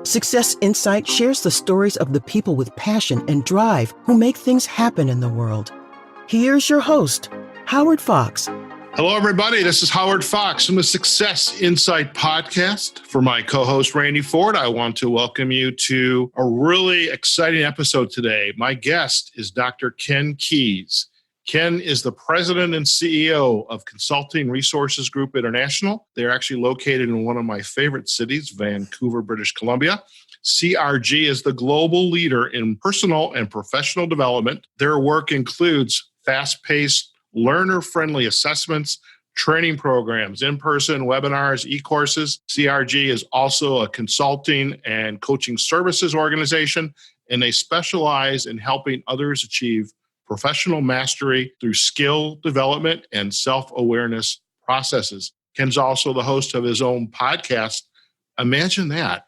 Success Insight shares the stories of the people with passion and drive who make things happen in the world. Here's your host, Howard Fox. Hello, everybody. This is Howard Fox from the Success Insight podcast. For my co-host, Randy Ford, I want to welcome you to a really exciting episode today. My guest is Dr. Ken Keis. Ken is the president and CEO of Consulting Resources Group International. They're actually located in one of my favorite cities, Vancouver, British Columbia. CRG is the global leader in personal and professional development. Their work includes fast-paced, learner-friendly assessments, training programs, in-person webinars, e-courses. CRG is also a consulting and coaching services organization, and they specialize in helping others achieve professional mastery through skill development and self-awareness processes. Ken's also the host of his own podcast. Imagine that.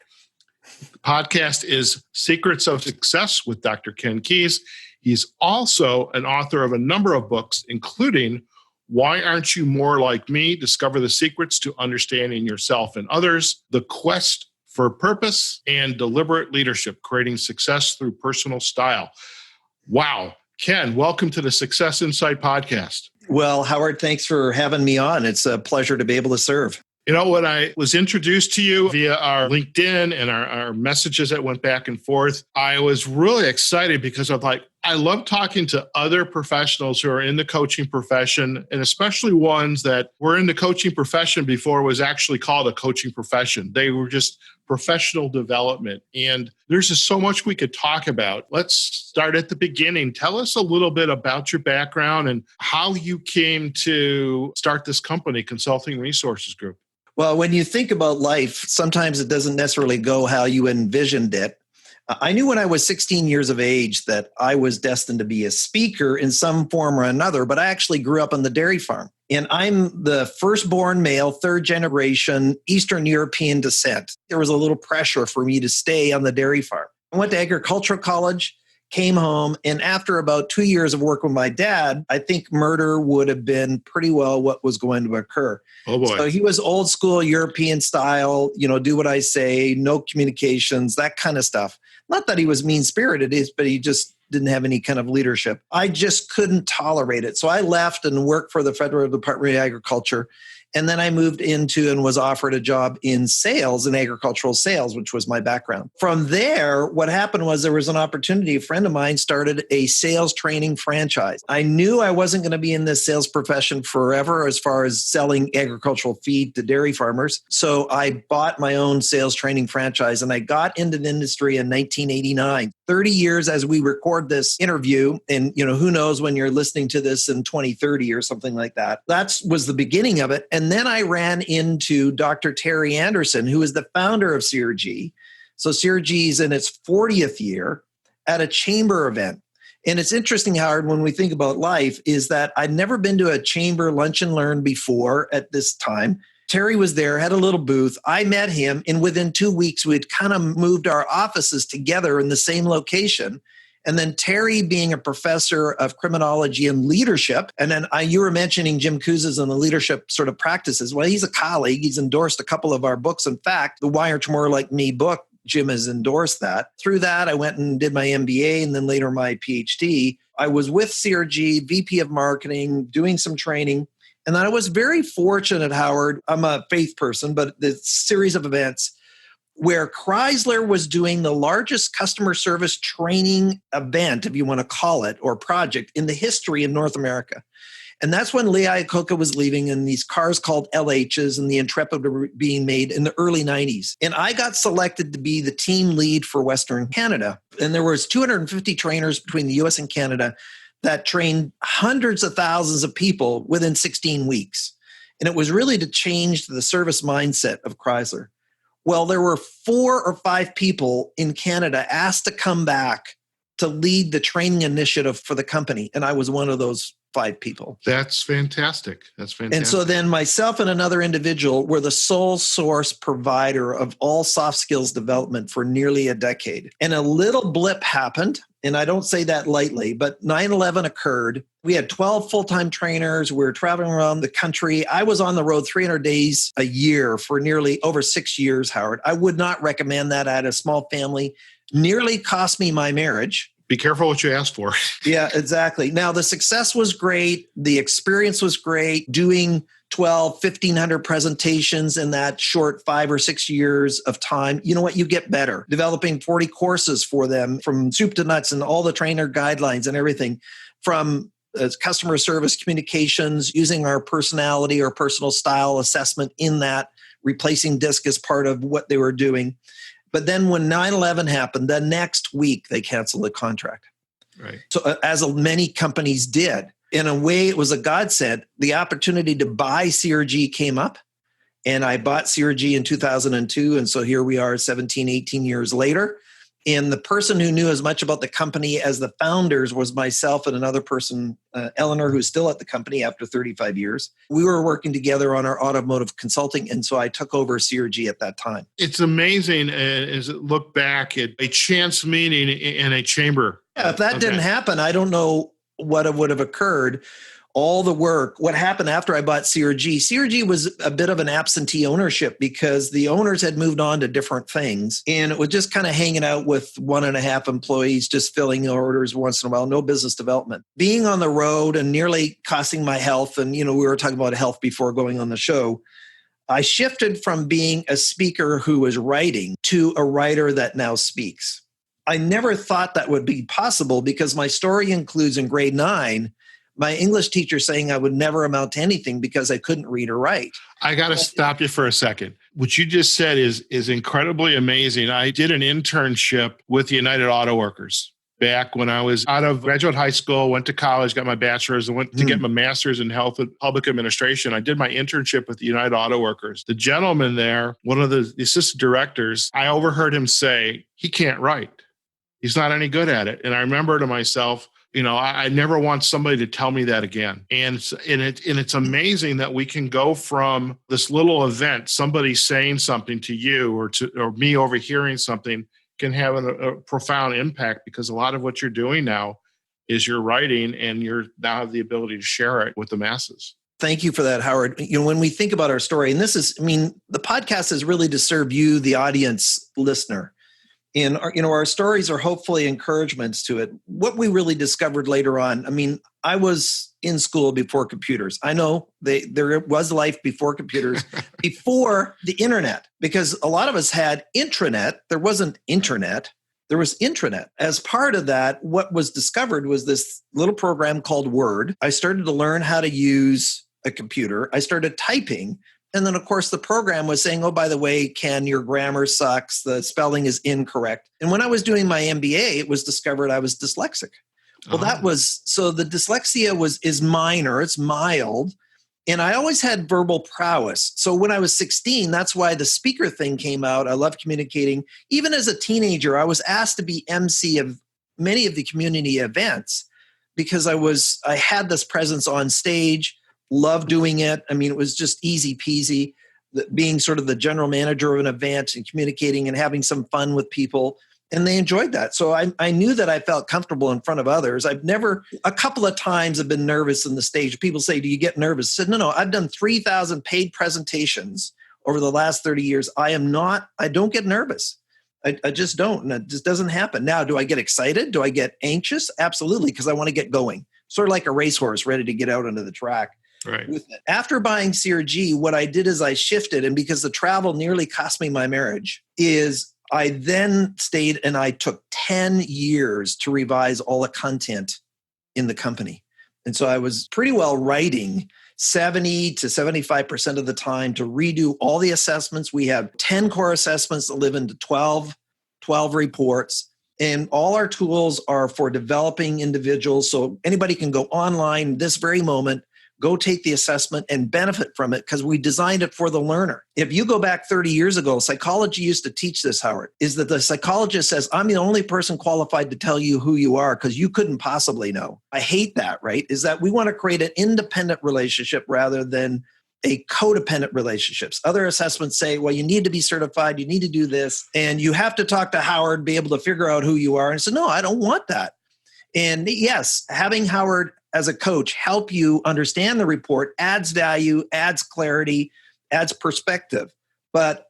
The podcast is Secrets of Success with Dr. Ken Keis. He's also an author of a number of books, including Why Aren't You More Like Me? Discover the Secrets to Understanding Yourself and Others, The Quest for Purpose, and Deliberate Leadership, Creating Success Through Personal Style. Wow. Ken, welcome to the Success Insight podcast. Well, Howard, thanks for having me on. It's a pleasure to be able to serve. You know, when I was introduced to you via our LinkedIn and our messages that went back and forth, I was really excited because I'm like, I love talking to other professionals who are in the coaching profession, and especially ones that were in the coaching profession before it was actually called a coaching profession. They were just professional development. And there's just so much we could talk about. Let's start at the beginning. Tell us a little bit about your background and how you came to start this company, Consulting Resources Group. Well, when you think about life, sometimes it doesn't necessarily go how you envisioned it. I knew when I was 16 years of age that I was destined to be a speaker in some form or another, but I actually grew up on the dairy farm. And I'm the firstborn male, third generation, Eastern European descent. There was a little pressure for me to stay on the dairy farm. I went to agricultural college, came home, and after about 2 years of work with my dad, I think murder would have been pretty well what was going to occur. Oh boy. So he was old school European style, do what I say, no communications, that kind of stuff. Not that he was mean-spirited, but he just didn't have any kind of leadership. I just couldn't tolerate it. So I left and worked for the Federal Department of Agriculture. And then I moved into and was offered a job in sales, in agricultural sales, which was my background. From there, what happened was there was an opportunity. A friend of mine started a sales training franchise. I knew I wasn't going to be in this sales profession forever as far as selling agricultural feed to dairy farmers. So I bought my own sales training franchise and I got into the industry in 1989. 30 years as we record this interview. And, who knows when you're listening to this in 2030 or something like that. That was the beginning of it. And then I ran into Dr. Terry Anderson, who is the founder of CRG. So CRG is in its 40th year at a chamber event. And it's interesting, Howard, when we think about life, is that I'd never been to a chamber lunch and learn before at this time. Terry was there, had a little booth. I met him, and within 2 weeks, we'd kind of moved our offices together in the same location. And then Terry, being a professor of criminology and leadership, and then you were mentioning Jim Kouzes and the leadership sort of practices. Well, he's a colleague. He's endorsed a couple of our books. In fact, the Why Aren't You More Like Me book, Jim has endorsed that. Through that, I went and did my MBA and then later my Ph.D. I was with CRG, VP of Marketing, doing some training. And then I was very fortunate, Howard. I'm a faith person, but the series of events where Chrysler was doing the largest customer service training event, if you want to call it, or project in the history of North America. And that's when Lee Iacocca was leaving and these cars called LHs and the Intrepid were being made in the early 90s. And I got selected to be the team lead for Western Canada. And there was 250 trainers between the US and Canada that trained hundreds of thousands of people within 16 weeks. And it was really to change the service mindset of Chrysler. Well, there were 4 or 5 people in Canada asked to come back to lead the training initiative for the company. And I was one of those 5 people. That's fantastic. And so then myself and another individual were the sole source provider of all soft skills development for nearly a decade. And a little blip happened And I don't say that lightly, but 9/11 occurred. We had 12 full-time trainers. We were traveling around the country. I was on the road 300 days a year for nearly over 6 years, Howard. I would not recommend that. I had a small family. Nearly cost me my marriage. Be careful what you ask for. Yeah, exactly. Now, the success was great. The experience was great. Doing 1,500 presentations in that short 5 or 6 years of time. You know what? You get better. Developing 40 courses for them from soup to nuts and all the trainer guidelines and everything from customer service communications, using our personality or personal style assessment in that, replacing DISC as part of what they were doing. But then when 9/11 happened, the next week they canceled the contract. Right. So as many companies did. In a way, it was a godsend. The opportunity to buy CRG came up, and I bought CRG in 2002. And so here we are 17, 18 years later. And the person who knew as much about the company as the founders was myself and another person, Eleanor, who's still at the company after 35 years. We were working together on our automotive consulting, and so I took over CRG at that time. It's amazing as it look back at a chance meeting in a chamber. Yeah, if that didn't happen, I don't know what would have occurred. All the work, what happened after I bought CRG was a bit of an absentee ownership because the owners had moved on to different things. And it was just kind of hanging out with 1.5 employees, just filling orders once in a while, no business development. Being on the road and nearly costing my health. And, we were talking about health before going on the show. I shifted from being a speaker who was writing to a writer that now speaks. I never thought that would be possible because my story includes in grade 9, my English teacher saying I would never amount to anything because I couldn't read or write. I got to stop you for a second. What you just said is incredibly amazing. I did an internship with the United Auto Workers back when I was out of graduate high school, went to college, got my bachelor's, and went to get my master's in health and public administration. I did my internship with the United Auto Workers. The gentleman there, one of the assistant directors, I overheard him say, he can't write. He's not any good at it. And I remember to myself, I never want somebody to tell me that again. And it's amazing that we can go from this little event, somebody saying something to you or me overhearing something can have a profound impact because a lot of what you're doing now is you're writing and you're now have the ability to share it with the masses. Thank you for that, Howard. When we think about our story, and the podcast is really to serve you, the audience listener. And our stories are hopefully encouragements to it. What we really discovered later on, I was in school before computers. I know there was life before computers, before the internet, because a lot of us had intranet. There wasn't internet. There was intranet. As part of that, what was discovered was this little program called Word. I started to learn how to use a computer. I started typing. And then, of course, the program was saying, oh, by the way, Ken, your grammar sucks. The spelling is incorrect. And when I was doing my MBA, it was discovered I was dyslexic. Well, the dyslexia is minor. It's mild. And I always had verbal prowess. So when I was 16, that's why the speaker thing came out. I love communicating. Even as a teenager, I was asked to be MC of many of the community events because I had this presence on stage. Love doing it. It was just easy peasy, being sort of the general manager of an event and communicating and having some fun with people. And they enjoyed that. So I knew that I felt comfortable in front of others. A couple of times I've been nervous on the stage. People say, do you get nervous? I said, no, I've done 3,000 paid presentations over the last 30 years. I don't get nervous. I just don't. And it just doesn't happen. Now, do I get excited? Do I get anxious? Absolutely, because I want to get going. Sort of like a racehorse ready to get out onto the track. Right. After buying CRG, what I did is I shifted, and because the travel nearly cost me my marriage, is I then stayed and I took 10 years to revise all the content in the company. And so I was pretty well writing 70 to 75% of the time to redo all the assessments. We have 10 core assessments that live into 12 reports. And all our tools are for developing individuals. So anybody can go online this very moment, go take the assessment and benefit from it because we designed it for the learner. If you go back 30 years ago, psychology used to teach this, Howard, is that the psychologist says, I'm the only person qualified to tell you who you are because you couldn't possibly know. I hate that, right? Is that we want to create an independent relationship rather than a codependent relationships. Other assessments say, well, you need to be certified, you need to do this, and you have to talk to Howard, be able to figure out who you are. And so, no, I don't want that. And yes, having Howard as a coach help you understand the report adds value, adds clarity, adds perspective. But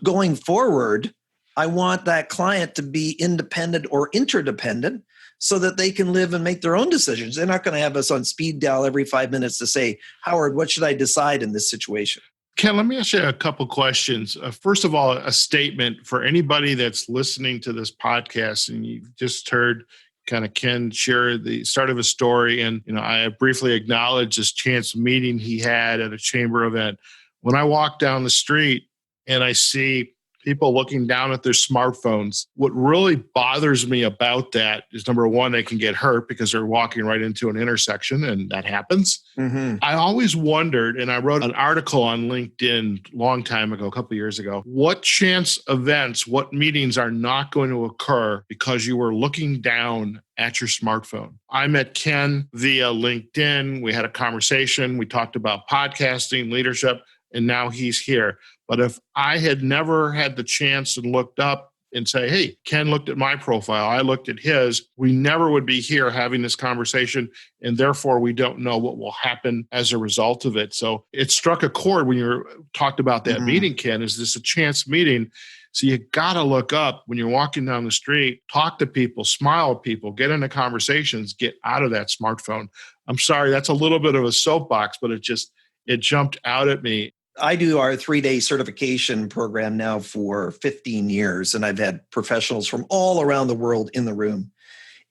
going forward, I want that client to be independent or interdependent so that they can live and make their own decisions. They're not going to have us on speed dial every 5 minutes to say, Howard, what should I decide in this situation? Ken, let me ask you a couple questions. First of all, a statement for anybody that's listening to this podcast, and you just heard kind of Ken share the start of his story. And, I briefly acknowledged this chance meeting he had at a chamber event. When I walk down the street and I see people looking down at their smartphones, what really bothers me about that is, number one, they can get hurt because they're walking right into an intersection, and that happens. Mm-hmm. I always wondered, and I wrote an article on LinkedIn a long time ago, a couple of years ago, what chance events, what meetings are not going to occur because you were looking down at your smartphone. I met Ken via LinkedIn. We had a conversation. We talked about podcasting, leadership, and now he's here. But if I had never had the chance and looked up and say, hey, Ken looked at my profile, I looked at his, we never would be here having this conversation. And therefore, we don't know what will happen as a result of it. So it struck a chord when you talked about that meeting, Ken. Is this a chance meeting? So you got to look up when you're walking down the street, talk to people, smile at people, get into conversations, get out of that smartphone. I'm sorry, that's a little bit of a soapbox, but it jumped out at me. I do our 3-day certification program now for 15 years, and I've had professionals from all around the world in the room.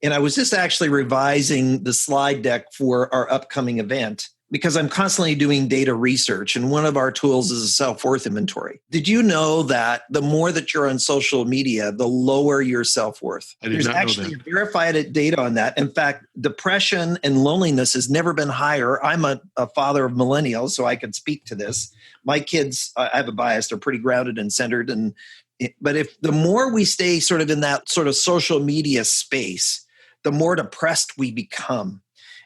And I was just actually revising the slide deck for our upcoming event because I'm constantly doing data research, and one of our tools is a self-worth inventory. Did you know that the more that you're on social media, the lower your self-worth? There's actually verified data on that. In fact, depression and loneliness has never been higher. I'm a father of millennials, so I can speak to this. My kids, I have a bias, they're pretty grounded and centered. But if the more we stay sort of in that sort of social media space, the more depressed we become.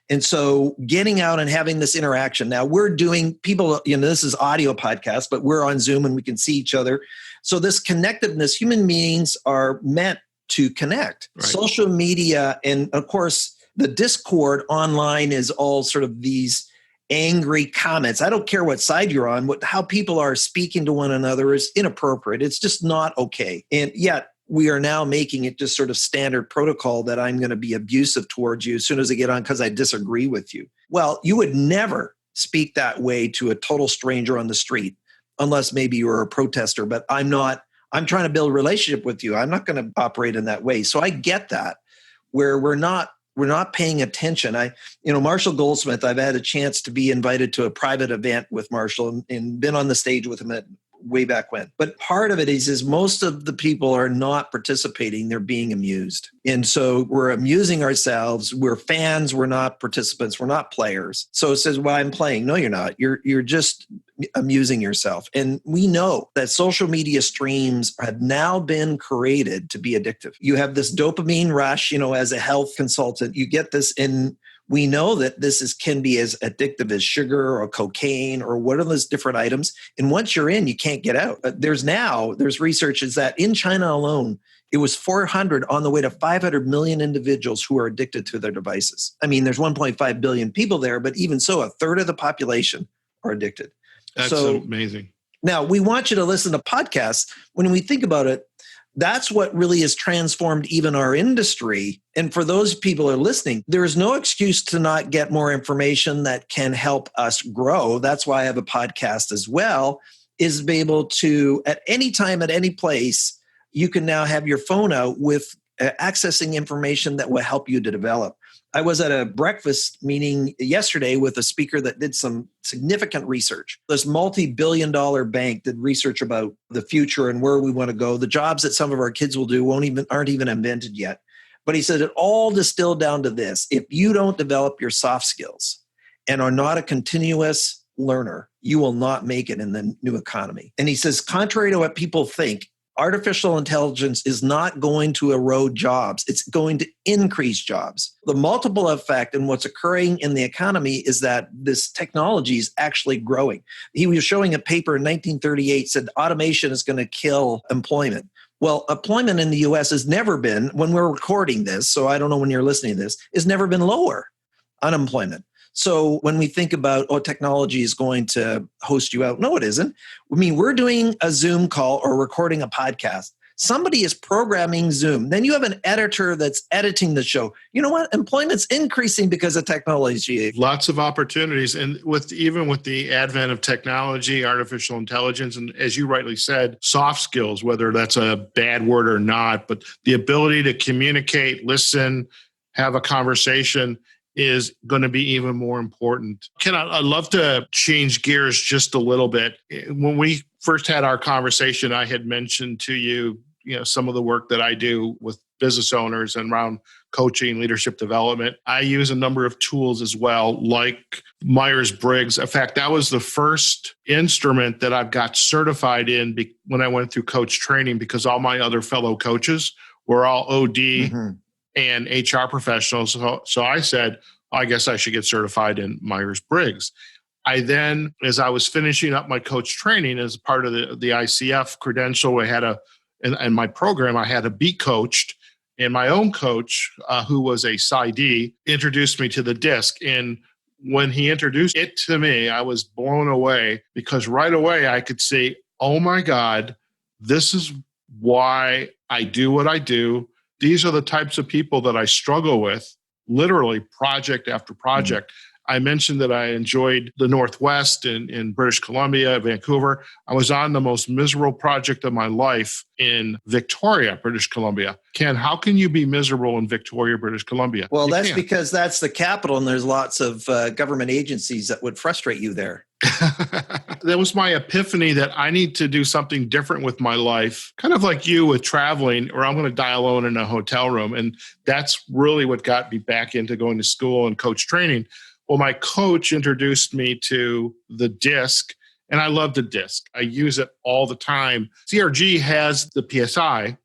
And so getting out and having this interaction. Now we're doing people, this is audio podcast, but we're on Zoom and we can see each other. So this connectiveness, human beings are meant to connect. Right. Social media, and of course, the discord online is all sort of these angry comments. I don't care what side you're on, how people are speaking to one another is inappropriate. It's just not okay. And yet, we are now making it just sort of standard protocol that I'm going to be abusive towards you as soon as I get on because I disagree with you. Well, you would never speak that way to a total stranger on the street unless maybe you're a protester, but I'm not. I'm trying to build a relationship with you. I'm not going to operate in that way. So I get that where we're not paying attention. Marshall Goldsmith, I've had a chance to be invited to a private event with Marshall and been on the stage with him way back when. But part of it is most of the people are not participating. They're being amused. And so we're amusing ourselves. We're fans. We're not participants. We're not players. So it says, well, I'm playing. No, you're not. You're just amusing yourself. And we know that social media streams have now been created to be addictive. You have this dopamine rush, as a health consultant, you get this in. We know that this can be as addictive as sugar or cocaine or one of those different items. And once you're in, you can't get out. There's research is that in China alone, it was 400 on the way to 500 million individuals who are addicted to their devices. I mean, there's 1.5 billion people there, but even so, a third of the population are addicted. That's amazing. Now, we want you to listen to podcasts. When we think about it, that's what really has transformed even our industry. And for those people who are listening, there is no excuse to not get more information that can help us grow. That's why I have a podcast as well, is be able to, at any time, at any place, you can now have your phone out with accessing information that will help you to develop. I was at a breakfast meeting yesterday with a speaker that did some significant research. This multi-billion-dollar bank did research about the future and where we want to go. The jobs that some of our kids will do aren't even invented yet. But he said it all distilled down to this. If you don't develop your soft skills and are not a continuous learner, you will not make it in the new economy. And he says, contrary to what people think, Artificial intelligence is not going to erode jobs. It's going to increase jobs. The multiple effect and what's occurring in the economy is that this technology is actually growing. He was showing a paper in 1938 said automation is going to kill employment. Well, employment in the US has never been, when we're recording this, so I don't know when you're listening to this, has never been lower, unemployment. So when we think about, technology is going to host you out, no, it isn't. I mean, we're doing a Zoom call or recording a podcast. Somebody is programming Zoom. Then you have an editor that's editing the show. You know what? Employment's increasing because of technology. Lots of opportunities. And even with the advent of technology, artificial intelligence, and as you rightly said, soft skills, whether that's a bad word or not, but the ability to communicate, listen, have a conversation is going to be even more important. Ken, I'd love to change gears just a little bit. When we first had our conversation, I had mentioned to you, some of the work that I do with business owners and around coaching, leadership development. I use a number of tools as well, like Myers-Briggs. In fact, that was the first instrument that I've got certified in when I went through coach training, because all my other fellow coaches were all OD and HR professionals. So I said, I guess I should get certified in Myers-Briggs. I then, as I was finishing up my coach training as part of the ICF credential, in my program, I had to be coached. And my own coach, who was a PhD, introduced me to the DISC. And when he introduced it to me, I was blown away, because right away I could see, oh my God, this is why I do what I do. These are the types of people that I struggle with, literally project after project. I mentioned that I enjoyed the Northwest in British Columbia, Vancouver. I was on the most miserable project of my life in Victoria, British Columbia. Ken, how can you be miserable in Victoria, British Columbia? Well, that's because that's the capital, and there's lots of government agencies that would frustrate you there. That was my epiphany that I need to do something different with my life, kind of like you with traveling, or I'm going to die alone in a hotel room. And that's really what got me back into going to school and coach training. Well, my coach introduced me to the DISC, and I love the DISC. I use it all the time. CRG has the PSI.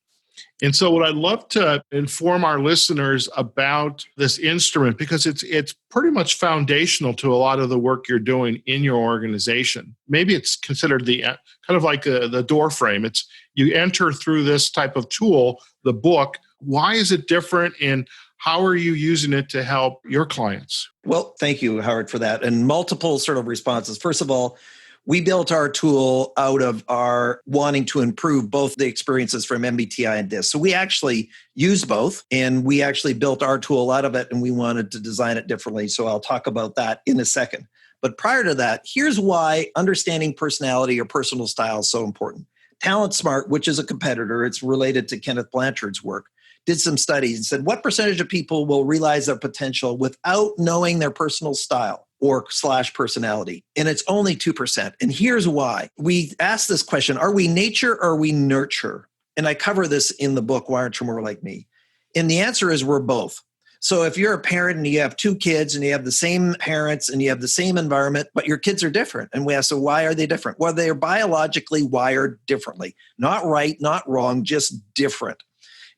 And so what I'd love to inform our listeners about this instrument, because it's pretty much foundational to a lot of the work you're doing in your organization. Maybe it's considered the kind of like the door frame. It's you enter through this type of tool, the book. Why is it different, and how are you using it to help your clients? Well, thank you, Howard, for that. And multiple sort of responses. First of all, we built our tool out of our wanting to improve both the experiences from MBTI and DISC. So we actually use both, and we actually built our tool out of it, and we wanted to design it differently. So I'll talk about that in a second. But prior to that, here's why understanding personality or personal style is so important. Talent Smart, which is a competitor, it's related to Kenneth Blanchard's work, did some studies and said, what percentage of people will realize their potential without knowing their personal style or / personality? And it's only 2%. And here's why. We asked this question, are we nature or are we nurture? And I cover this in the book, Why Aren't You More Like Me? And the answer is we're both. So if you're a parent and you have 2 kids and you have the same parents and you have the same environment, but your kids are different. And we ask, so why are they different? Well, they're biologically wired differently. Not right, not wrong, just different.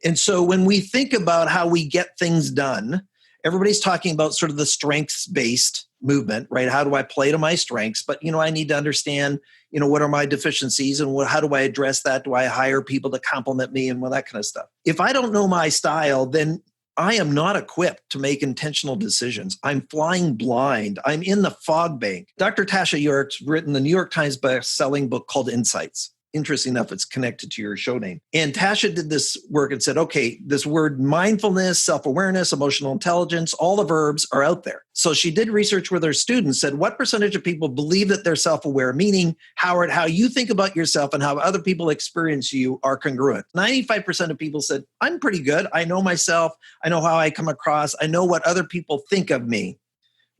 And so when we think about how we get things done, everybody's talking about sort of the strengths-based movement, right? How do I play to my strengths? But, I need to understand, what are my deficiencies and how do I address that? Do I hire people to compliment me and that kind of stuff? If I don't know my style, then I am not equipped to make intentional decisions. I'm flying blind. I'm in the fog bank. Dr. Tasha Eurik's written the New York Times best-selling book called Insights. Interesting enough, it's connected to your show name. And Tasha did this work and said, okay, this word mindfulness, self-awareness, emotional intelligence, all the verbs are out there. So she did research with her students, said, what percentage of people believe that they're self-aware? Meaning, Howard, how you think about yourself and how other people experience you are congruent. 95% of people said, I'm pretty good. I know myself. I know how I come across. I know what other people think of me.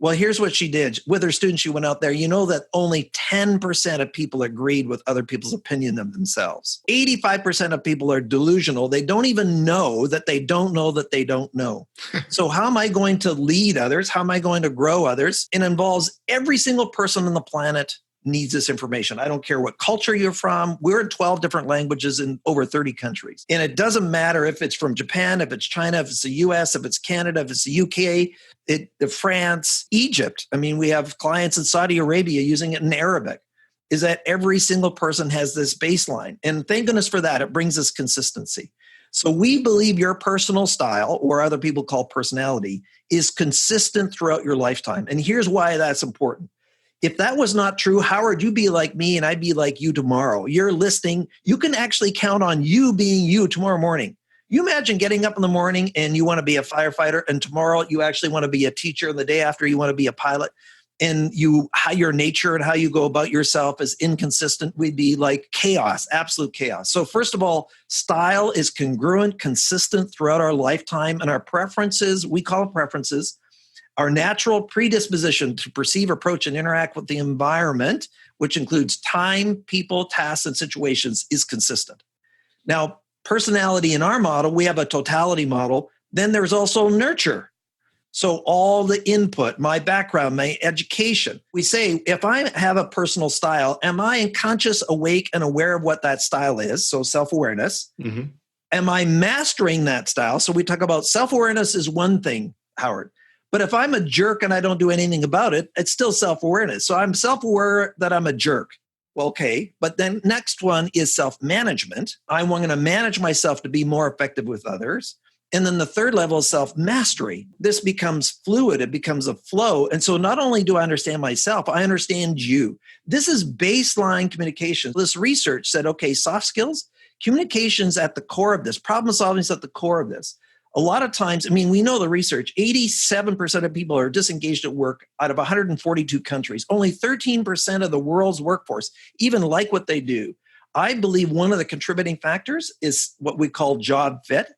Well, here's what she did. With her students, she went out there. You know that only 10% of people agreed with other people's opinion of themselves. 85% of people are delusional. They don't even know that they don't know that they don't know. So how am I going to lead others? How am I going to grow others? It involves every single person on the planet needs this information. I don't care what culture you're from. We're in 12 different languages in over 30 countries. And it doesn't matter if it's from Japan, if it's China, if it's the US, if it's Canada, if it's the UK, France, Egypt. I mean, we have clients in Saudi Arabia using it in Arabic. Is that every single person has this baseline. And thank goodness for that. It brings us consistency. So we believe your personal style, or other people call personality, is consistent throughout your lifetime. And here's why that's important. If that was not true, Howard, you'd be like me and I'd be like you tomorrow. You're listening. You can actually count on you being you tomorrow morning. You imagine getting up in the morning and you want to be a firefighter, and tomorrow you actually want to be a teacher, and the day after you want to be a pilot. And how your nature and how you go about yourself is inconsistent, we'd be like chaos, absolute chaos. So first of all, style is congruent, consistent throughout our lifetime, and our preferences, we call it preferences, our natural predisposition to perceive, approach, and interact with the environment, which includes time, people, tasks, and situations, is consistent. Now, personality in our model, we have a totality model. Then there's also nurture. So all the input, my background, my education. We say, if I have a personal style, am I conscious, awake, and aware of what that style is? So self-awareness. Mm-hmm. Am I mastering that style? So we talk about self-awareness is one thing, Howard. But if I'm a jerk and I don't do anything about it, it's still self-awareness. So I'm self-aware that I'm a jerk. Well, okay. But then next one is self-management. I'm going to manage myself to be more effective with others. And then the third level is self-mastery. This becomes fluid. It becomes a flow. And so not only do I understand myself, I understand you. This is baseline communication. This research said, okay, soft skills, communication's at the core of this. Problem solving is at the core of this. A lot of times, I mean, we know the research, 87% of people are disengaged at work out of 142 countries. Only 13% of the world's workforce even like what they do. I believe one of the contributing factors is what we call job fit.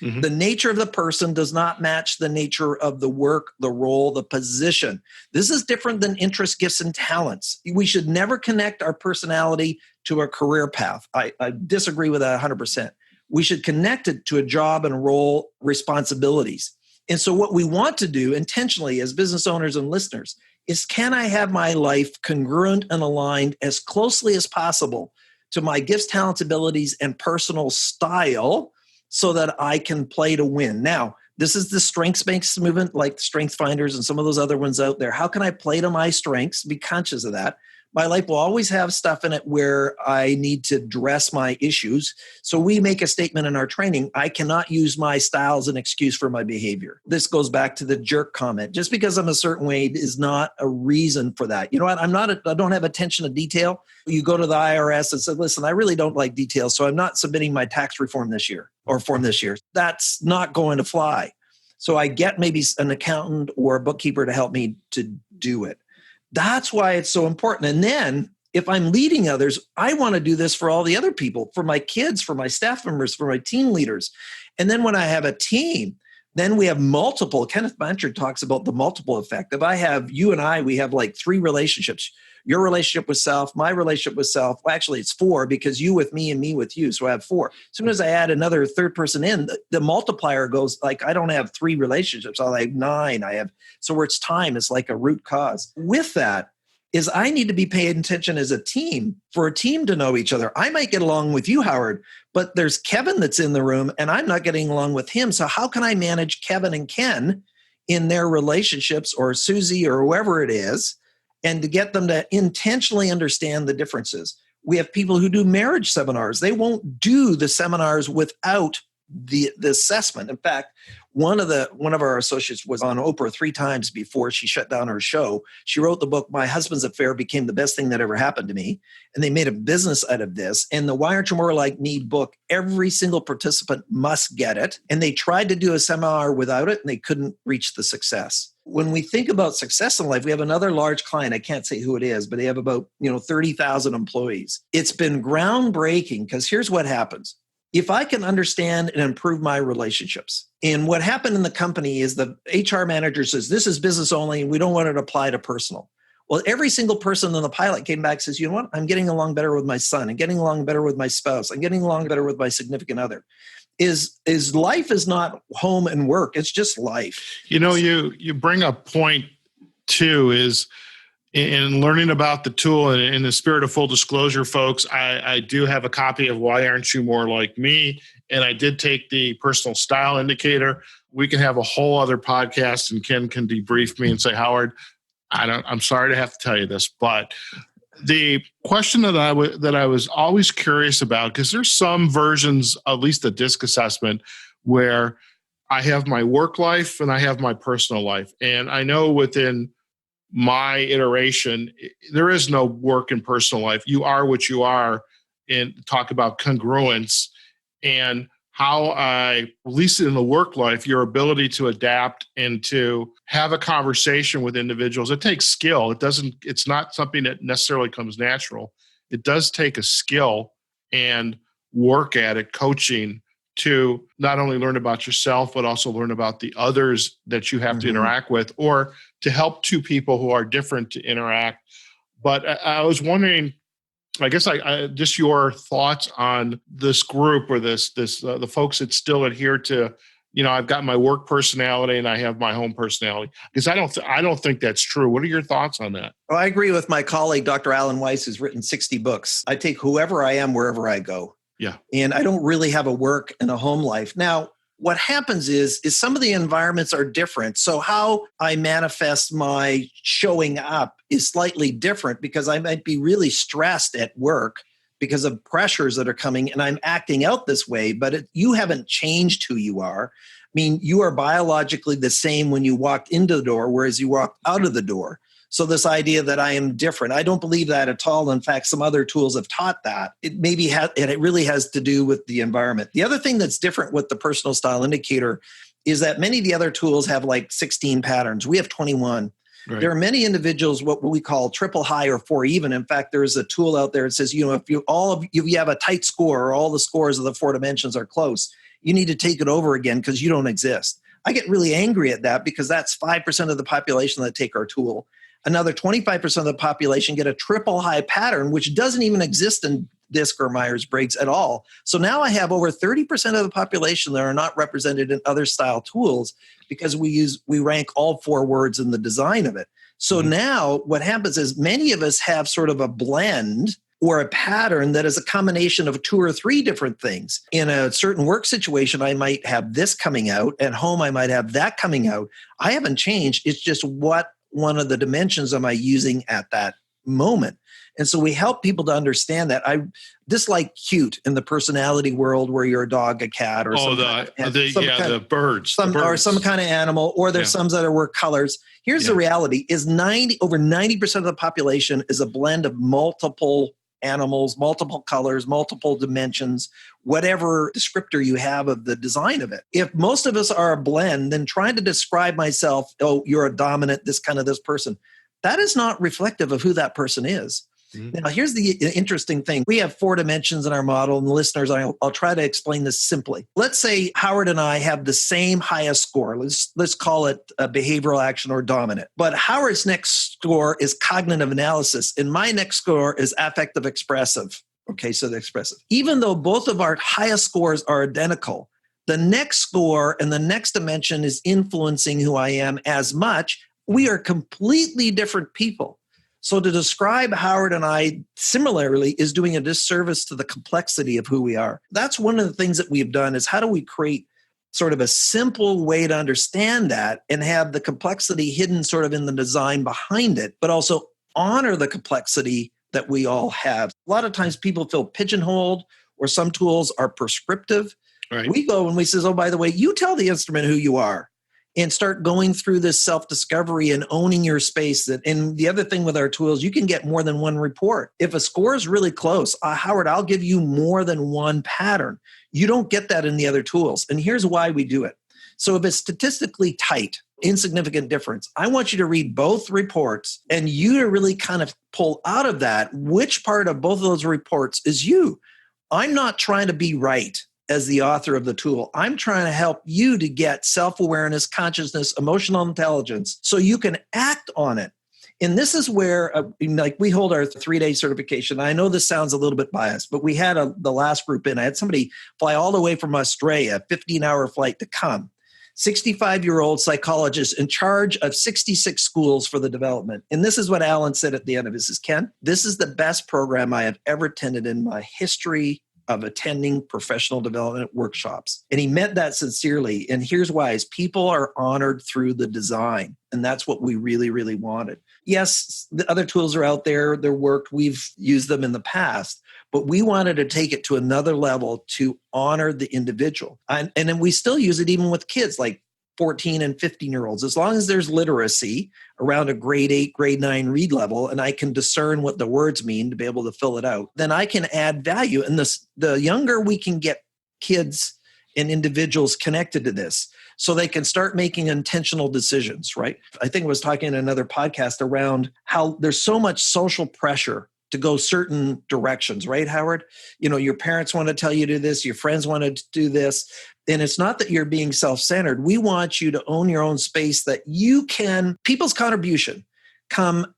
Mm-hmm. The nature of the person does not match the nature of the work, the role, the position. This is different than interests, gifts, and talents. We should never connect our personality to a career path. I disagree with that 100%. We should connect it to a job and role responsibilities. And so what we want to do intentionally as business owners and listeners is, can I have my life congruent and aligned as closely as possible to my gifts, talents, abilities, and personal style, so that I can play to win? Now, this is the strengths-based movement, like Strength Finders and some of those other ones out there. How can I play to my strengths? Be conscious of that. My life will always have stuff in it where I need to address my issues. So we make a statement in our training, I cannot use my style as an excuse for my behavior. This goes back to the jerk comment. Just because I'm a certain way is not a reason for that. You know what? I don't have attention to detail. You go to the IRS and say, listen, I really don't like details, so I'm not submitting my tax reform this year or form this year. That's not going to fly. So I get maybe an accountant or a bookkeeper to help me to do it. That's why it's so important. And then if I'm leading others, I want to do this for all the other people, for my kids, for my staff members, for my team leaders. And then when I have a team, then we have multiple. Kenneth Blanchard talks about the multiple effect. If I have you and I, we have like 3 relationships. Your relationship with self, my relationship with self. Well, actually, it's 4 because you with me and me with you. So I have 4. As soon as I add another third person in, the multiplier goes like, I don't have 3 relationships. I have 9. So where it's time, it's like a root cause. With that is I need to be paying attention as a team for a team to know each other. I might get along with you, Howard, but there's Kevin that's in the room and I'm not getting along with him. So how can I manage Kevin and Ken in their relationships, or Susie or whoever it is, and to get them to intentionally understand the differences? We have people who do marriage seminars. They won't do the seminars without the assessment. In fact, one of our associates was on Oprah 3 times before she shut down her show. She wrote the book, My Husband's Affair Became the Best Thing That Ever Happened to Me. And they made a business out of this. And the Why Aren't You More Like Me book, every single participant must get it. And they tried to do a seminar without it, and they couldn't reach the success. When we think about success in life, we have another large client. I can't say who it is, but they have about 30,000 employees. It's been groundbreaking because here's what happens. If I can understand and improve my relationships, and what happened in the company is the HR manager says, this is business only, and we don't want it to apply to personal. Well, every single person in the pilot came back and says, you know what? I'm getting along better with my son. I'm getting along better with my spouse. I'm getting along better with my significant other. Is life is not home and work. It's just life. You bring a point too, is in learning about the tool, and in the spirit of full disclosure, folks, I do have a copy of Why Aren't You More Like Me? And I did take the personal style indicator. We can have a whole other podcast, and Ken can debrief me and say, Howard, I'm sorry to have to tell you this, but the question that I was always curious about, because there's some versions, at least the DISC assessment, where I have my work life and I have my personal life. And I know within my iteration, there is no work and personal life. You are what you are, and talk about congruence and how I, at least in the work life, your ability to adapt and to have a conversation with individuals. It takes skill. It's not something that necessarily comes natural. It does take a skill and work at it, coaching, to not only learn about yourself, but also learn about the others that you have to interact with, or to help two people who are different to interact. But I was wondering, I guess I just your thoughts on this group, or the folks that still adhere to, I've got my work personality and I have my home personality, because I don't think that's true. What are your thoughts on that? Well, I agree with my colleague, Dr. Alan Weiss, who's written 60 books. I take whoever I am wherever I go. Yeah. And I don't really have a work and a home life. Now, what happens is some of the environments are different. So how I manifest my showing up is slightly different, because I might be really stressed at work because of pressures that are coming, and I'm acting out this way, but you haven't changed who you are. I mean, you are biologically the same when you walked into the door, whereas you walked out of the door. So this idea that I am different, I don't believe that at all. In fact, some other tools have taught that. It really has to do with the environment. The other thing that's different with the personal style indicator is that many of the other tools have like 16 patterns. We have 21. Right. There are many individuals, what we call triple high or 4 even. In fact, there's a tool out there that says, if you have a tight score, or all the scores of the 4 dimensions are close, you need to take it over again because you don't exist. I get really angry at that, because that's 5% of the population that take our tool. Another 25% of the population get a triple high pattern, which doesn't even exist in DISC or Myers-Briggs at all. So now I have over 30% of the population that are not represented in other style tools, because we rank all 4 words in the design of it. So now what happens is many of us have sort of a blend or a pattern that is a combination of 2 or 3 different things. In a certain work situation, I might have this coming out. At home, I might have that coming out. I haven't changed. It's just what one of the dimensions am I using at that moment. And so we help people to understand that. I dislike cute in the personality world, where you're a dog, a cat, or the birds, or some kind of animal, or there's some that are colors. Here's the reality: is over 90% of the population is a blend of multiple animals, multiple colors, multiple dimensions, whatever descriptor you have of the design of it. If most of us are a blend, then trying to describe myself, oh, you're a dominant, this person, that is not reflective of who that person is. Now, here's the interesting thing. We have 4 dimensions in our model, and the listeners, I'll try to explain this simply. Let's say Howard and I have the same highest score. Let's call it a behavioral action or dominant. But Howard's next score is cognitive analysis, and my next score is affective expressive. Okay, so the expressive. Even though both of our highest scores are identical, the next score and the next dimension is influencing who I am as much. We are completely different people. So to describe Howard and I similarly is doing a disservice to the complexity of who we are. That's one of the things that we've done, is how do we create sort of a simple way to understand that and have the complexity hidden sort of in the design behind it, but also honor the complexity that we all have. A lot of times people feel pigeonholed, or some tools are prescriptive. Right. We go and we says, oh, by the way, you tell the instrument who you are, and start going through this self-discovery and owning your space. And the other thing with our tools, you can get more than one report. If a score is really close, Howard, I'll give you more than one pattern. You don't get that in the other tools. And here's why we do it. So if it's statistically tight, insignificant difference, I want you to read both reports, and you to really kind of pull out of that which part of both of those reports is you. I'm not trying to be right as the author of the tool. I'm trying to help you to get self-awareness, consciousness, emotional intelligence, so you can act on it. And this is where, we hold our 3-day certification. I know this sounds a little bit biased, but we had the last group in. I had somebody fly all the way from Australia, a 15-hour flight to come. 65-year-old psychologist in charge of 66 schools for the development. And this is what Alan said at the end of it. He says, Ken, this is the best program I have ever attended in my history of attending professional development workshops. And he meant that sincerely. And here's why, is people are honored through the design. And that's what we really, really wanted. Yes, the other tools are out there. They're worked. We've used them in the past. But we wanted to take it to another level to honor the individual. And then we still use it even with kids like 14 and 15-year-olds. As long as there's literacy around a grade 8, grade 9 read level, and I can discern what the words mean to be able to fill it out, then I can add value. And the younger we can get kids and individuals connected to this, so they can start making intentional decisions, right? I think I was talking in another podcast around how there's so much social pressure to go certain directions, right, Howard? You know, your parents want to tell you to do this, your friends want to do this. And it's not that you're being self-centered. We want you to own your own space, that you can, people's contribution come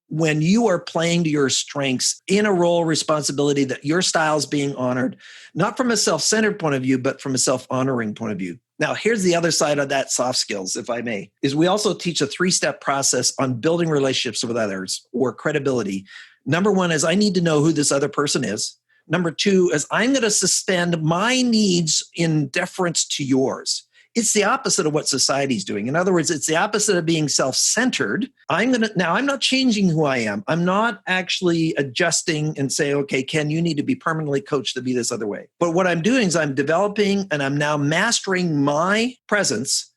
when you are playing to your strengths in a role responsibility, that your style is being honored, not from a self-centered point of view, but from a self-honoring point of view. Now, here's the other side of that soft skills, if I may, is we also teach a 3-step process on building relationships with others, or credibility. Number 1 is I need to know who this other person is. Number 2 is I'm going to suspend my needs in deference to yours. It's the opposite of what society's doing. In other words, it's the opposite of being self-centered. Now I'm not changing who I am. I'm not actually adjusting and saying, okay, Ken, you need to be permanently coached to be this other way. But what I'm doing is I'm developing and I'm now mastering my presence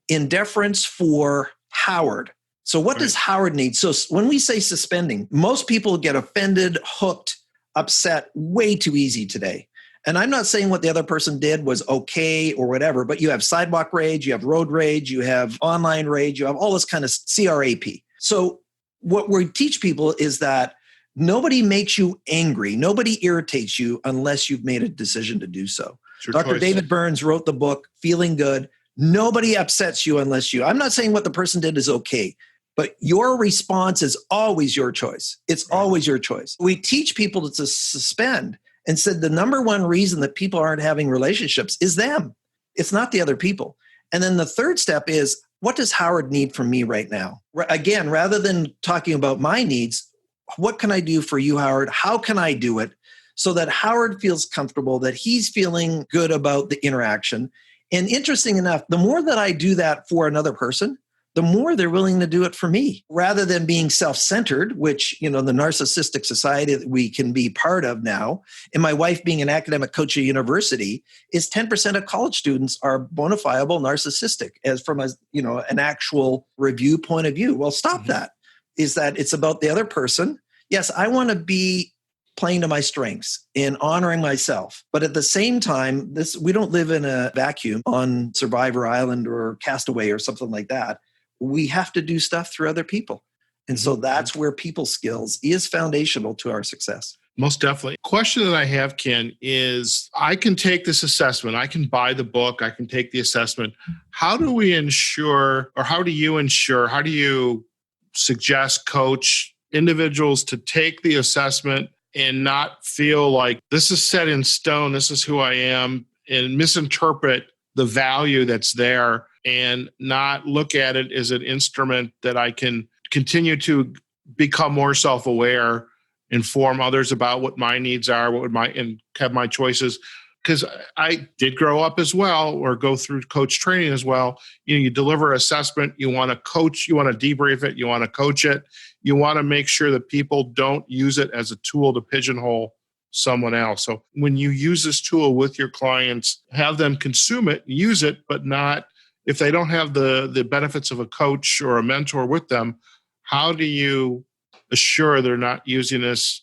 in deference for Howard. So what does Howard need? So when we say suspending, most people get offended, hooked, upset way too easy today. And I'm not saying what the other person did was okay or whatever, but you have sidewalk rage, you have road rage, you have online rage, you have all this kind of CRAP. So what we teach people is that nobody makes you angry, nobody irritates you unless you've made a decision to do so. Dr. Choice. David Burns wrote the book, Feeling Good. Nobody upsets you unless you. I'm not saying what the person did is okay, but your response is always your choice. It's always your choice. We teach people to suspend, and said the number one reason that people aren't having relationships is them. It's not the other people. And then the third step is, what does Howard need from me right now? Again, rather than talking about my needs, what can I do for you, Howard? How can I do it so that Howard feels comfortable, that he's feeling good about the interaction? And interesting enough, the more that I do that for another person, the more they're willing to do it for me, rather than being self-centered, which, you know, the narcissistic society that we can be part of now. And my wife being an academic coach at university, is 10% of college students are bona fide narcissistic, as from a, you know, an actual review point of view. Well, stop that. Is that it's about the other person. Yes, I want to be playing to my strengths and honoring myself. But at the same time, we don't live in a vacuum on Survivor Island or Castaway or something like that. We have to do stuff through other people. And so that's where people skills is foundational to our success. Most definitely. Question that I have, Ken, is I can take this assessment. I can buy the book. I can take the assessment. How do we ensure, or how do you suggest, coach individuals to take the assessment and not feel like this is set in stone, this is who I am, and misinterpret the value that's there, and not look at it as an instrument that I can continue to become more self-aware, inform others about what my needs are, and have my choices. Because I did grow up as well, or go through coach training as well. You know, you deliver assessment, you want to coach, you want to debrief it, you want to coach it, you want to make sure that people don't use it as a tool to pigeonhole someone else. So when you use this tool with your clients, have them consume it, use it, but not, if they don't have the benefits of a coach or a mentor with them, how do you assure they're not using this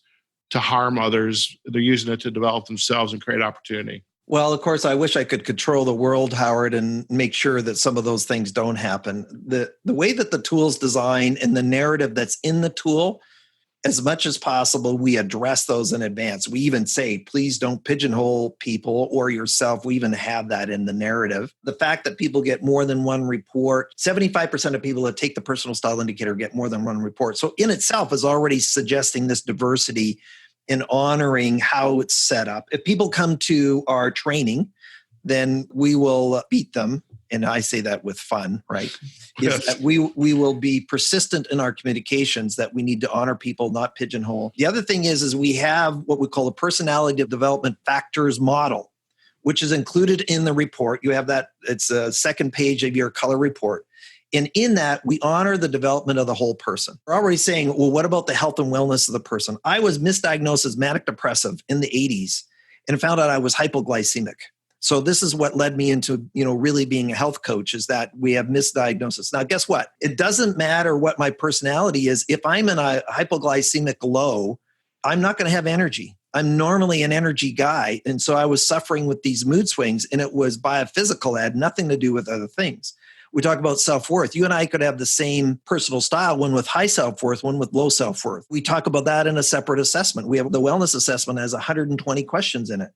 to harm others? They're using it to develop themselves and create opportunity. Well, of course, I wish I could control the world, Howard, and make sure that some of those things don't happen. The way that the tool's designed and the narrative that's in the tool, as much as possible, we address those in advance. We even say, please don't pigeonhole people or yourself. We even have that in the narrative. The fact that people get more than one report, 75% of people that take the personal style indicator get more than one report. So in itself is already suggesting this diversity in honoring how it's set up. If people come to our training, then we will beat them and I say that with fun, right? Yes. Is that we will be persistent in our communications, that we need to honor people, not pigeonhole. The other thing is we have what we call a personality development factors model, which is included in the report. You have that, it's a second page of your color report. And in that, we honor the development of the whole person. We're already saying, well, what about the health and wellness of the person? I was misdiagnosed as manic depressive in the 80s and found out I was hypoglycemic. So this is what led me into, really being a health coach, is that we have misdiagnosis. Now, guess what? It doesn't matter what my personality is. If I'm in a hypoglycemic low, I'm not going to have energy. I'm normally an energy guy. And so I was suffering with these mood swings, and it was biophysical. It had nothing to do with other things. We talk about self-worth. You and I could have the same personal style, one with high self-worth, one with low self-worth. We talk about that in a separate assessment. We have the wellness assessment has 120 questions in it.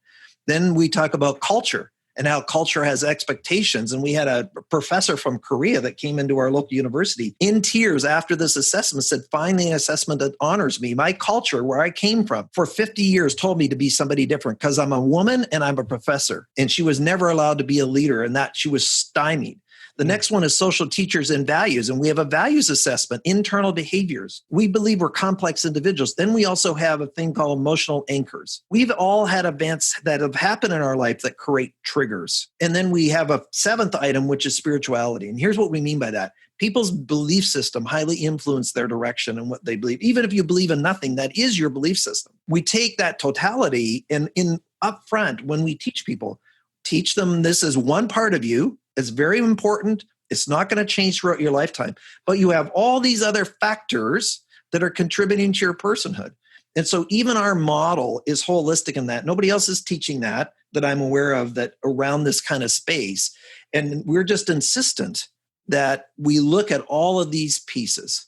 Then we talk about culture and how culture has expectations. And we had a professor from Korea that came into our local university in tears after this assessment, said, finally an assessment that honors me. My culture, where I came from, for 50 years told me to be somebody different because I'm a woman and I'm a professor. And she was never allowed to be a leader, and that she was stymied. The next one is social teachers and values. And we have a values assessment, internal behaviors. We believe we're complex individuals. Then we also have a thing called emotional anchors. We've all had events that have happened in our life that create triggers. And then we have a seventh item, which is spirituality. And here's what we mean by that. People's belief system highly influence their direction and what they believe. Even if you believe in nothing, that is your belief system. We take that totality and in upfront, when we teach people, teach them this is one part of you. It's very important. It's not going to change throughout your lifetime. But you have all these other factors that are contributing to your personhood. And so even our model is holistic in that. Nobody else is teaching that I'm aware of, that around this kind of space. And we're just insistent that we look at all of these pieces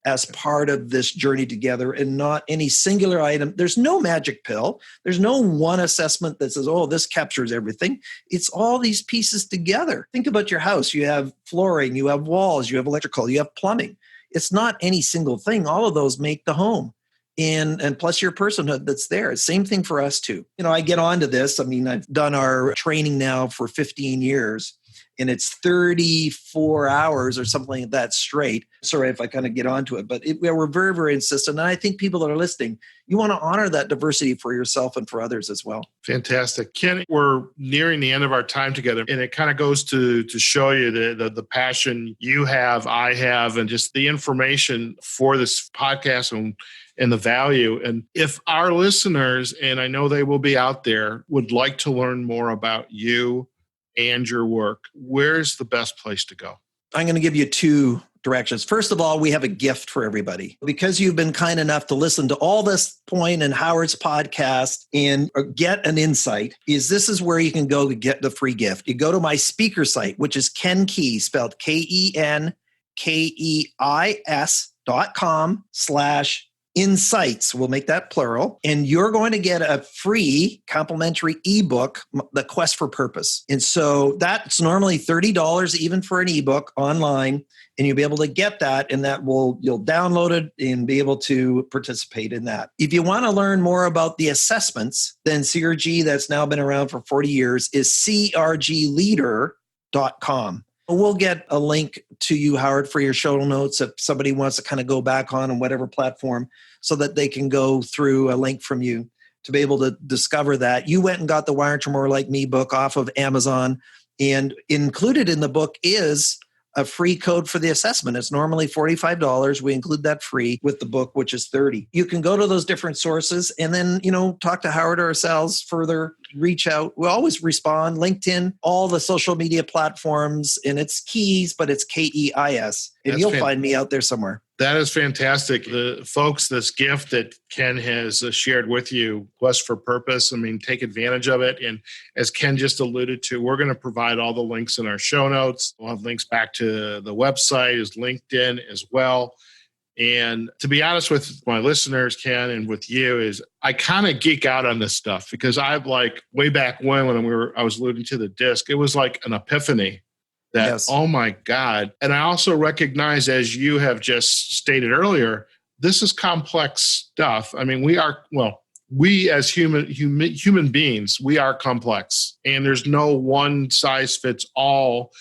as part of this journey together and not any singular item. There's no magic pill. There's no one assessment that says, oh, this captures everything. It's all these pieces together. Think about your house. You have flooring, you have walls, you have electrical, you have plumbing. It's not any single thing. All of those make the home. And plus your personhood that's there. Same thing for us too. I get onto this. I mean, I've done our training now for 15 years. And it's 34 hours or something like that straight. Sorry if I kind of get onto it, but we're very, very insistent. And I think people that are listening, you want to honor that diversity for yourself and for others as well. Fantastic. Ken, we're nearing the end of our time together, and it kind of goes to show you the passion you have, I have, and just the information for this podcast and the value. And if our listeners, and I know they will be out there, would like to learn more about you and your work, where's the best place to go? I'm going to give you two directions. First of all, we have a gift for everybody. Because you've been kind enough to listen to all this point in Howard's podcast and get an insight, this is where you can go to get the free gift. You go to my speaker site, which is Ken Keis, spelled KENKEIS.com/insights. We'll make that plural. And you're going to get a free complimentary ebook, The Quest for Purpose. And so that's normally $30 even for an ebook online. And you'll be able to get that, and you'll download it and be able to participate in that. If you want to learn more about the assessments, then CRG, that's now been around for 40 years, is crgleader.com. We'll get a link to you, Howard, for your show notes if somebody wants to kind of go back on whatever platform, so that they can go through a link from you to be able to discover that. You went and got the Wired to More Like Me book off of Amazon, and included in the book is a free code for the assessment. It's normally $45. We include that free with the book, which is $30. You can go to those different sources and then, talk to Howard or ourselves further, reach out. We always respond. LinkedIn, all the social media platforms, and it's Keis, but it's KEIS. And you'll find me out there somewhere. That is fantastic. The folks, this gift that Ken has shared with you, Quest for Purpose, take advantage of it. And as Ken just alluded to, we're going to provide all the links in our show notes. We'll have links back to the website, as LinkedIn as well. And to be honest with my listeners, Ken, and with you, is I kind of geek out on this stuff because I've way back when I was alluding to the disc, it was like an epiphany. That, yes. Oh my God. And I also recognize, as you have just stated earlier, this is complex stuff. We as human beings, we are complex, and there's no one size fits all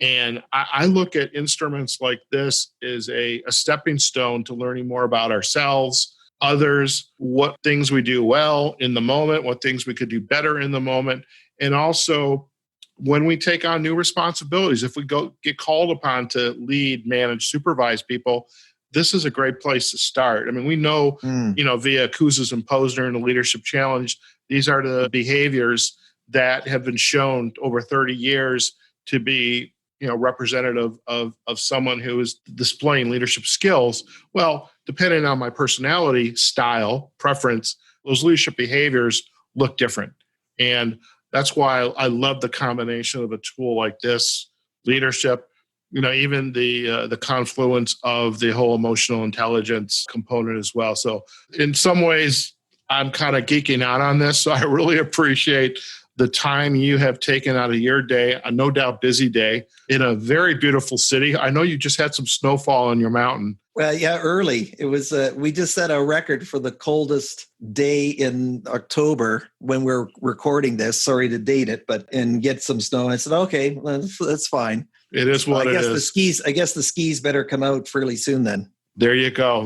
And I look at instruments like this as a stepping stone to learning more about ourselves, others, what things we do well in the moment, what things we could do better in the moment. And also when we take on new responsibilities, if we get called upon to lead, manage, supervise people, this is a great place to start. I mean, we know, via Kouzes and Posner and the Leadership Challenge, these are the behaviors that have been shown over 30 years to be, representative of someone who is displaying leadership skills. Well, depending on my personality, style, preference, those leadership behaviors look different. And that's why I love the combination of a tool like this, leadership, even the confluence of the whole emotional intelligence component as well. So in some ways, I'm kind of geeking out on this. So I really appreciate the time you have taken out of your day, a no doubt busy day in a very beautiful city. I know you just had some snowfall on your mountain. Well, yeah, early. It was, we just set a record for the coldest day in October when we're recording this. Sorry to date it, and get some snow. I said, okay, well, that's fine. It is what it is. I guess the skis better come out fairly soon then. There you go.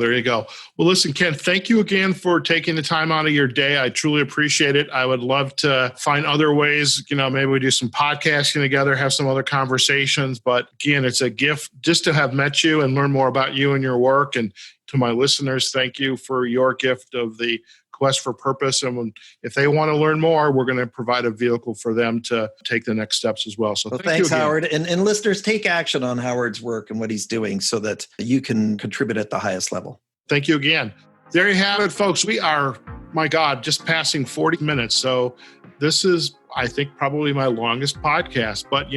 Well, listen, Ken, thank you again for taking the time out of your day. I truly appreciate it. I would love to find other ways, maybe we do some podcasting together, have some other conversations. But again, it's a gift just to have met you and learn more about you and your work. And to my listeners, thank you for your gift of the Quest for Purpose. And if they want to learn more, we're going to provide a vehicle for them to take the next steps as well. So thanks, Howard. And listeners, take action on Howard's work and what he's doing so that you can contribute at the highest level. Thank you again. There you have it, folks. We are, my God, just passing 40 minutes. So this is, I think, probably my longest podcast. But,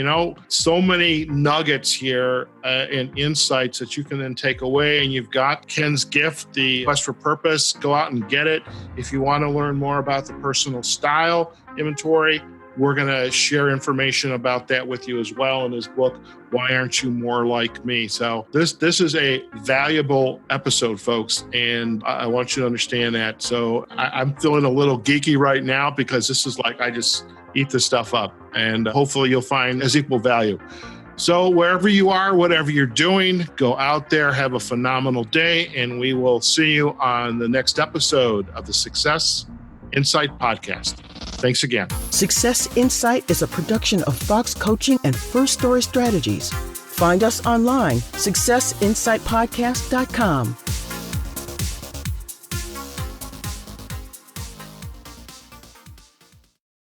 so many nuggets here and insights that you can then take away. And you've got Ken's gift, the Quest for Purpose. Go out and get it. If you want to learn more about the personal style inventory, we're going to share information about that with you as well in his book, Why Aren't You More Like Me? So this is a valuable episode, folks, and I want you to understand that. So I'm feeling a little geeky right now because this is like I just eat this stuff up, and hopefully you'll find as equal value. So wherever you are, whatever you're doing, go out there, have a phenomenal day, and we will see you on the next episode of the Success Insight Podcast. Thanks again. Success Insight is a production of Fox Coaching and First Story Strategies. Find us online, successinsightpodcast.com.